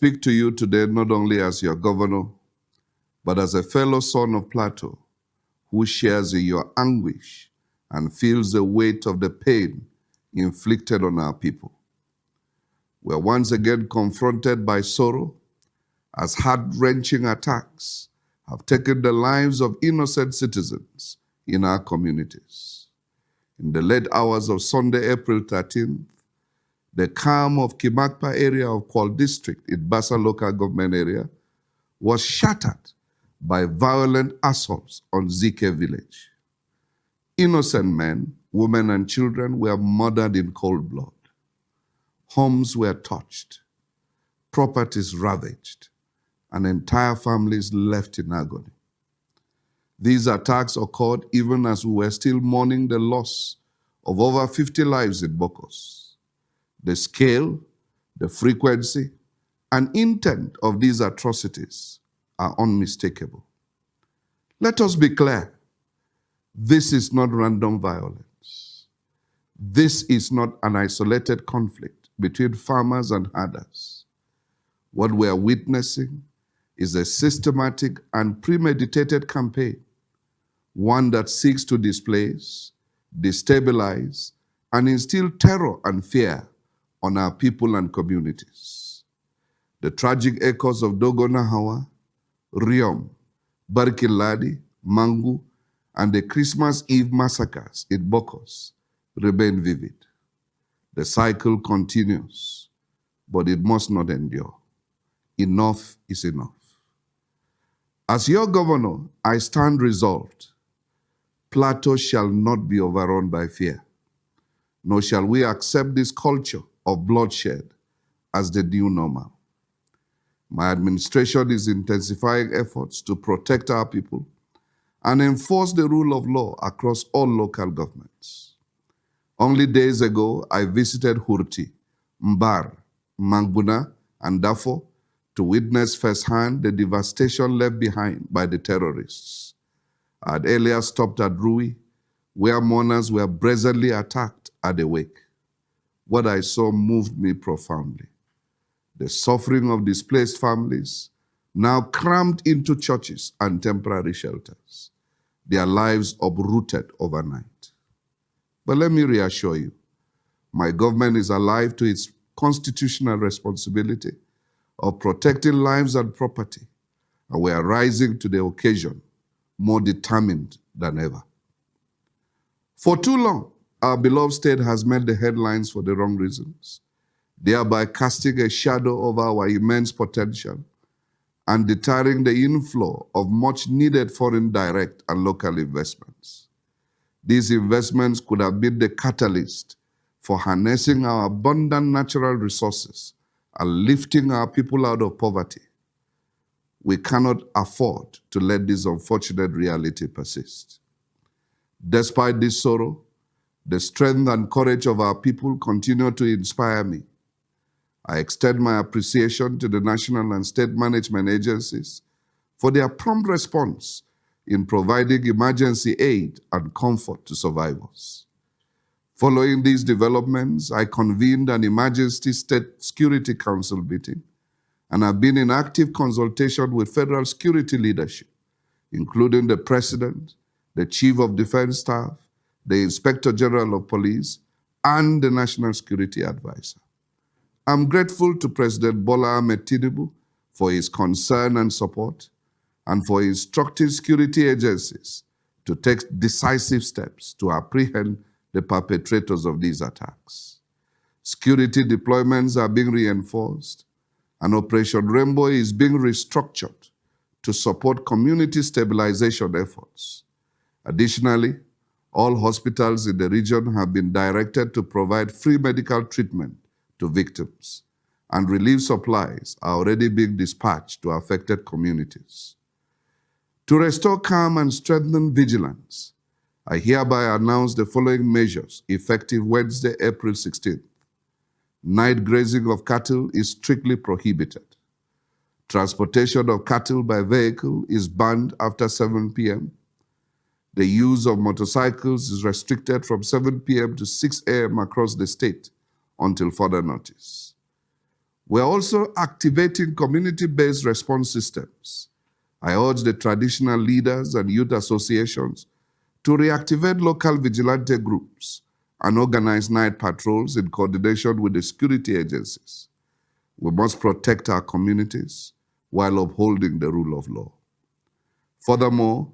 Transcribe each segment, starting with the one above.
speak to you today not only as your governor, but as a fellow son of Plateau who shares in your anguish and feels the weight of the pain inflicted on our people. We're once again confronted by sorrow as heart-wrenching attacks have taken the lives of innocent citizens in our communities. In the late hours of Sunday, April 13th, the calm of Kimakpa area of Kwal district in Bassa local government area was shattered by violent assaults on Zike village. Innocent men, women, and children were murdered in cold blood. Homes were touched, properties ravaged, and entire families left in agony. These attacks occurred even as we were still mourning the loss of over 50 lives in Bokos. The scale, the frequency, and intent of these atrocities are unmistakable. Let us be clear. This is not random violence. This is not an isolated conflict between farmers and herders. What we are witnessing is a systematic and premeditated campaign, one that seeks to displace, destabilize, and instill terror and fear on our people and communities. The tragic echoes of Dogonahawa, Riom, Barkiladi, Mangu, and the Christmas Eve massacres in Bokos remain vivid. The cycle continues, but it must not endure. Enough is enough. As your governor, I stand resolved. Plateau shall not be overrun by fear, nor shall we accept this culture of bloodshed as the new normal. My administration is intensifying efforts to protect our people and enforce the rule of law across all local governments. Only days ago, I visited Hurti, Mbar, Mangbuna, and Dafo to witness firsthand the devastation left behind by the terrorists. I had earlier stopped at Rui, where mourners were brazenly attacked at the wake. What I saw moved me profoundly. The suffering of displaced families, now crammed into churches and temporary shelters, their lives uprooted overnight. But let me reassure you, my government is alive to its constitutional responsibility of protecting lives and property, and we are rising to the occasion more determined than ever. For too long, our beloved state has made the headlines for the wrong reasons, thereby casting a shadow over our immense potential and deterring the inflow of much-needed foreign direct and local investments. These investments could have been the catalyst for harnessing our abundant natural resources and lifting our people out of poverty. We cannot afford to let this unfortunate reality persist. Despite this sorrow, the strength and courage of our people continue to inspire me. I extend my appreciation to the national and state management agencies for their prompt response in providing emergency aid and comfort to survivors. Following these developments, I convened an emergency State Security Council meeting and have been in active consultation with federal security leadership, including the President, the Chief of Defense Staff, the Inspector General of Police, and the National Security Advisor. I'm grateful to President Bola Ahmed Tinubu for his concern and support, and for instructing security agencies to take decisive steps to apprehend the perpetrators of these attacks. Security deployments are being reinforced, and Operation Rainbow is being restructured to support community stabilization efforts. Additionally, all hospitals in the region have been directed to provide free medical treatment to victims, and relief supplies are already being dispatched to affected communities. To restore calm and strengthen vigilance, I hereby announce the following measures effective Wednesday, April 16th. Night grazing of cattle is strictly prohibited. Transportation of cattle by vehicle is banned after 7 p.m. The use of motorcycles is restricted from 7 p.m. to 6 a.m. across the state until further notice. We're also activating community-based response systems. I urge the traditional leaders and youth associations to reactivate local vigilante groups and organize night patrols in coordination with the security agencies. We must protect our communities while upholding the rule of law. Furthermore,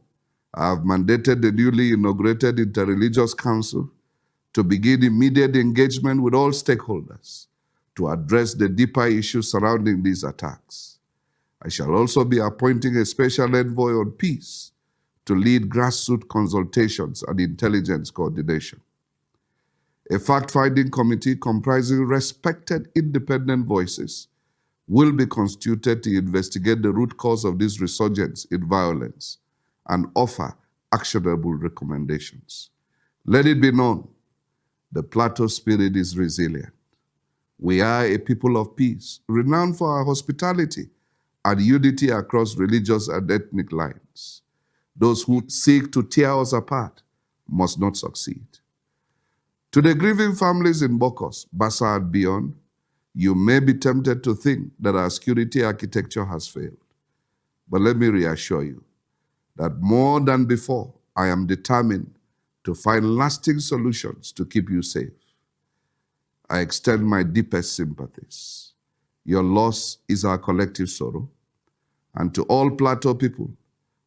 I have mandated the newly inaugurated Interreligious Council to begin immediate engagement with all stakeholders to address the deeper issues surrounding these attacks. I shall also be appointing a special envoy on peace to lead grassroots consultations and intelligence coordination. A fact-finding committee comprising respected independent voices will be constituted to investigate the root cause of this resurgence in violence and offer actionable recommendations. Let it be known, the Plateau spirit is resilient. We are a people of peace, renowned for our hospitality and unity across religious and ethnic lines. Those who seek to tear us apart must not succeed. To the grieving families in Bokos, Bassa and beyond, you may be tempted to think that our security architecture has failed. But let me reassure you that more than before, I am determined to find lasting solutions to keep you safe. I extend my deepest sympathies. Your loss is our collective sorrow. And to all Plateau people,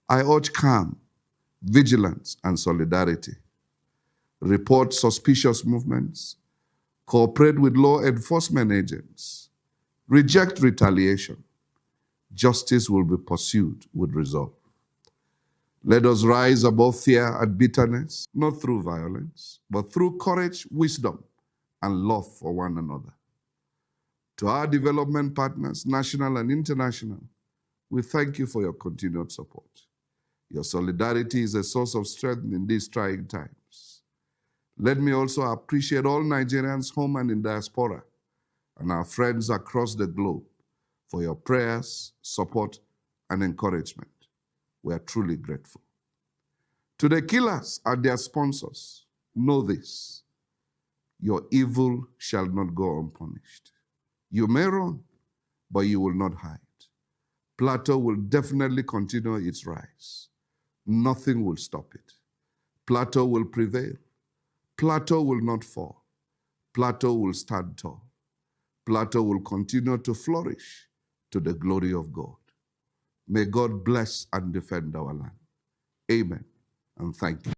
I urge calm, vigilance, and solidarity. Report suspicious movements, cooperate with law enforcement agents, reject retaliation. Justice will be pursued with resolve. Let us rise above fear and bitterness, not through violence, but through courage, wisdom, and love for one another. To our development partners, national and international, we thank you for your continued support. Your solidarity is a source of strength in these trying times. Let me also appreciate all Nigerians home and in diaspora and our friends across the globe for your prayers, support, and encouragement. We are truly grateful. To the killers and their sponsors, know this: your evil shall not go unpunished. You may run, but you will not hide. Plateau will definitely continue its rise. Nothing will stop it. Plateau will prevail. Plateau will not fall. Plateau will stand tall. Plateau will continue to flourish to the glory of God. May God bless and defend our land. Amen, and thank you.